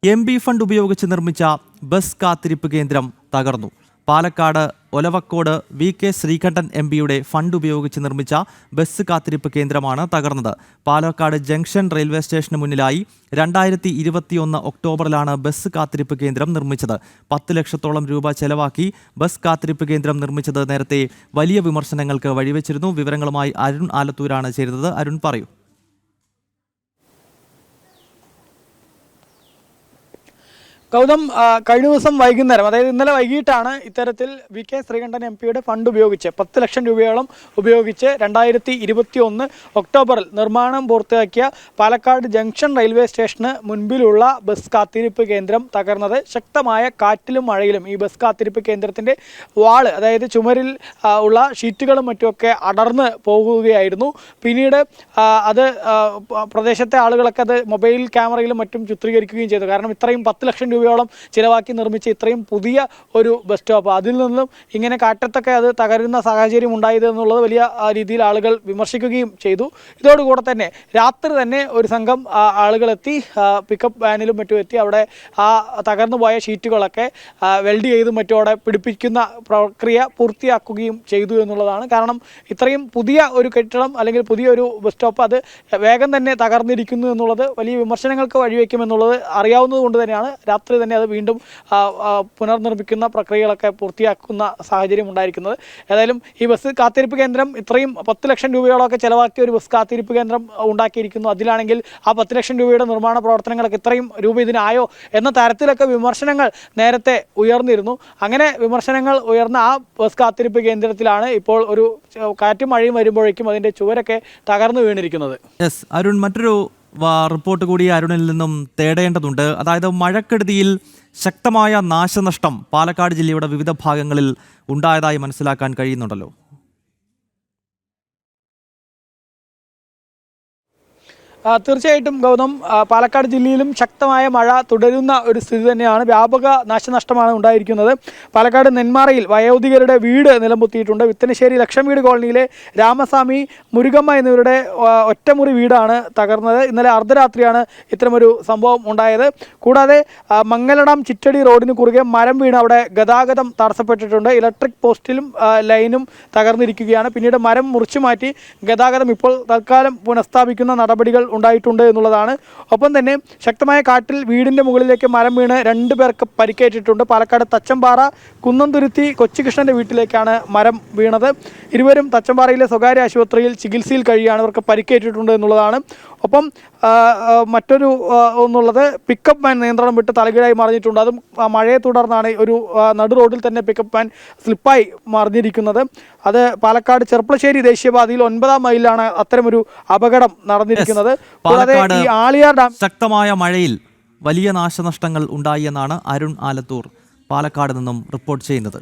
MP fund ഉപയോഗിച്ച് നിർമ്മിച്ച bus കാത്തിരിപ്പ് കേന്ദ്രം തകർന്നു. പാലക്കാട് ഒലവക്കോട് വി.കെ. ശ്രീകണ്ഠൻ എം.പിയുടെ ഫണ്ട് ഉപയോഗിച്ച് നിർമ്മിച്ച ബസ് കാത്തിരിപ്പ് കേന്ദ്രമാണ് തകർന്നത്. പാലക്കാട് ജംഗ്ഷൻ റെയിൽവേ സ്റ്റേഷന് മുന്നിലായി 2021 ഒക്ടോബറിലാണ് ബസ് കാത്തിരിപ്പ് കേന്ദ്രം നിർമ്മിച്ചത്. 10 ലക്ഷത്തോളം രൂപ ചെലവാക്കി ബസ് കാത്തിരിപ്പ് കേന്ദ്രം നിർമ്മിച്ചത് നേരത്തെ വലിയ വിമർശനങ്ങൾക്ക് വഴിവെച്ചിരുന്നു. വിവരങ്ങളുമായി അരുൺ ആലത്തൂരാണ് ചേരുന്നത്. അരുൺ, പറയൂ. ഗൗതം, കഴിഞ്ഞ ദിവസം വൈകുന്നേരം, അതായത് ഇന്നലെ വൈകിട്ടാണ് ഇത്തരത്തിൽ വി.കെ. ശ്രീകണ്ഠൻ എം.പിയുടെ ഫണ്ട് ഉപയോഗിച്ച് 10 ലക്ഷം രൂപയോളം ഉപയോഗിച്ച് 2021 ഒക്ടോബറിൽ നിർമ്മാണം പൂർത്തിയാക്കിയ പാലക്കാട് ജംഗ്ഷൻ റെയിൽവേ സ്റ്റേഷന് മുൻപിലുള്ള ബസ് കാത്തിരിപ്പ് കേന്ദ്രം തകർന്നത്. ശക്തമായ കാറ്റിലും മഴയിലും ഈ ബസ് കാത്തിരിപ്പ് കേന്ദ്രത്തിൻ്റെ വാള്, അതായത് ചുമരിൽ ഉള്ള ഷീറ്റുകളും മറ്റുമൊക്കെ അടർന്ന് പോകുകയായിരുന്നു. പിന്നീട് അത് പ്രദേശത്തെ ആളുകളൊക്കെ അത് മൊബൈൽ ക്യാമറയിലും മറ്റും ചിത്രീകരിക്കുകയും ചെയ്തു. കാരണം ഇത്രയും 10 ലക്ഷം രൂപയോളം ചിലവാക്കി നിർമ്മിച്ച ഇത്രയും പുതിയ ഒരു ബസ് സ്റ്റോപ്പ്, അതിൽ നിന്നും ഇങ്ങനെ കാറ്റത്തൊക്കെ അത് തകരുന്ന സാഹചര്യം ഉണ്ടായത് എന്നുള്ളത് വലിയ രീതിയിൽ ആളുകൾ വിമർശിക്കുകയും ചെയ്തു. ഇതോടുകൂടെ തന്നെ രാത്രി തന്നെ ഒരു സംഘം ആളുകളെത്തി പിക്കപ്പ് വാനിലും മറ്റും എത്തി അവിടെ ആ തകർന്നു പോയ ഷീറ്റുകളൊക്കെ വെൽഡ് ചെയ്തും മറ്റോടെ പിടിപ്പിക്കുന്ന പ്രക്രിയ പൂർത്തിയാക്കുകയും ചെയ്തു എന്നുള്ളതാണ്. കാരണം ഇത്രയും പുതിയ ഒരു കെട്ടിടം അല്ലെങ്കിൽ പുതിയൊരു ബസ് സ്റ്റോപ്പ് അത് വേഗം തന്നെ തകർന്നിരിക്കുന്നു എന്നുള്ളത് വലിയ വിമർശനങ്ങൾക്ക് വഴിവെക്കുമെന്നുള്ളത് അറിയാവുന്നത് കൊണ്ട് തന്നെയാണ് രാത്രി തന്നെ അത് വീണ്ടും പുനർനിർമ്മിക്കുന്ന പ്രക്രിയകളൊക്കെ പൂർത്തിയാക്കുന്ന സാഹചര്യം ഉണ്ടായിരിക്കുന്നത്. ഏതായാലും ഈ ബസ് കാത്തിരിപ്പ് കേന്ദ്രം ഇത്രയും 10 ലക്ഷം രൂപയോളമൊക്കെ ചിലവാക്കിയ ഒരു ബസ് കാത്തിരിപ്പ് കേന്ദ്രം ഉണ്ടാക്കിയിരിക്കുന്നു. അതിലാണെങ്കിൽ ആ 10 ലക്ഷം രൂപയുടെ നിർമ്മാണ പ്രവർത്തനങ്ങളൊക്കെ ഇത്രയും രൂപ ഇതിനായോ എന്ന തരത്തിലൊക്കെ വിമർശനങ്ങൾ നേരത്തെ ഉയർന്നിരുന്നു. അങ്ങനെ വിമർശനങ്ങൾ ഉയർന്ന ആ ബസ് കാത്തിരിപ്പ് കേന്ദ്രത്തിലാണ് ഇപ്പോൾ ഒരു കാറ്റും മഴയും വരുമ്പോഴേക്കും അതിൻ്റെ ചുവരൊക്കെ തകർന്നു വീണിരിക്കുന്നത്. അരുൺ, മറ്റൊരു റിപ്പോർട്ട് കൂടി അരുണിൽ നിന്നും തേടേണ്ടതുണ്ട്. അതായത് മഴക്കെടുതിയിൽ ശക്തമായ നാശനഷ്ടം പാലക്കാട് ജില്ലയുടെ വിവിധ ഭാഗങ്ങളിൽ ഉണ്ടായതായി മനസ്സിലാക്കാൻ കഴിയുന്നുണ്ടല്ലോ. തീർച്ചയായിട്ടും ഗൗതം, പാലക്കാട് ജില്ലയിലും ശക്തമായ മഴ തുടരുന്ന ഒരു സ്ഥിതി തന്നെയാണ്. വ്യാപക നാശനഷ്ടമാണ് ഉണ്ടായിരിക്കുന്നത്. പാലക്കാട് നെന്മാറയിൽ വയോധികരുടെ വീട് നിലംപൊത്തിയിട്ടുണ്ട്. വിത്തനശ്ശേരി ലക്ഷം വീട് കോളനിയിലെ രാമസ്വാമി, മുരുകമ്മ എന്നിവരുടെ ഒറ്റമുറി വീടാണ് തകർന്നത്. ഇന്നലെ അർദ്ധരാത്രിയാണ് ഇത്തരമൊരു സംഭവം ഉണ്ടായത്. കൂടാതെ മംഗലടം ചിറ്റടി റോഡിന് കുറുകെ മരം വീണ് അവിടെ ഗതാഗതം തടസ്സപ്പെട്ടിട്ടുണ്ട്. ഇലക്ട്രിക് പോസ്റ്റിലും ലൈനും തകർന്നിരിക്കുകയാണ്. പിന്നീട് മരം മുറിച്ചു മാറ്റി ഗതാഗതം ഇപ്പോൾ തൽക്കാലം പുനഃസ്ഥാപിക്കുന്ന നടപടികൾ ഉണ്ടായിട്ടുണ്ട് എന്നുള്ളതാണ്. ഒപ്പം തന്നെ ശക്തമായ കാറ്റിൽ വീടിന്റെ മുകളിലേക്ക് മരം വീണ് 2 പേർക്ക് പരിക്കേറ്റിട്ടുണ്ട്. പാലക്കാട് തച്ചമ്പാറ കുന്നംതുരുത്തി കൊച്ചികൃഷ്ണന്റെ വീട്ടിലേക്കാണ് മരം വീണത്. ഇരുവരും തച്ചമ്പാറയിലെ സ്വകാര്യ ആശുപത്രിയിൽ ചികിത്സയിൽ കഴിയാണ്. ഇവർക്ക് പരിക്കേറ്റിട്ടുണ്ട് എന്നുള്ളതാണ്. ഒപ്പം മറ്റൊരു ഒന്നുള്ളത് പിക്കപ്പ് വാൻ നിയന്ത്രണം വിട്ട് തലകീഴായി മറിഞ്ഞിട്ടുണ്ട്. അതും മഴയെ തുടർന്നാണ് ഒരു നടു റോഡിൽ തന്നെ പിക്കപ്പ് വാൻ സ്ലിപ്പായി മറിഞ്ഞിരിക്കുന്നത്. അത് പാലക്കാട് ചെർപ്പളശ്ശേരി ദേശീയപാതയിൽ 9-ാം മൈലിലാണ് അത്തരമൊരു അപകടം നടന്നിരിക്കുന്നത്. കൂടാതെ ഈ ആളിയാർ ഡാം ശക്തമായ മഴയിൽ വലിയ നാശനഷ്ടങ്ങൾ ഉണ്ടായി എന്നാണ് അരുൺ ആലത്തൂർ പാലക്കാട് നിന്നും റിപ്പോർട്ട് ചെയ്യുന്നത്.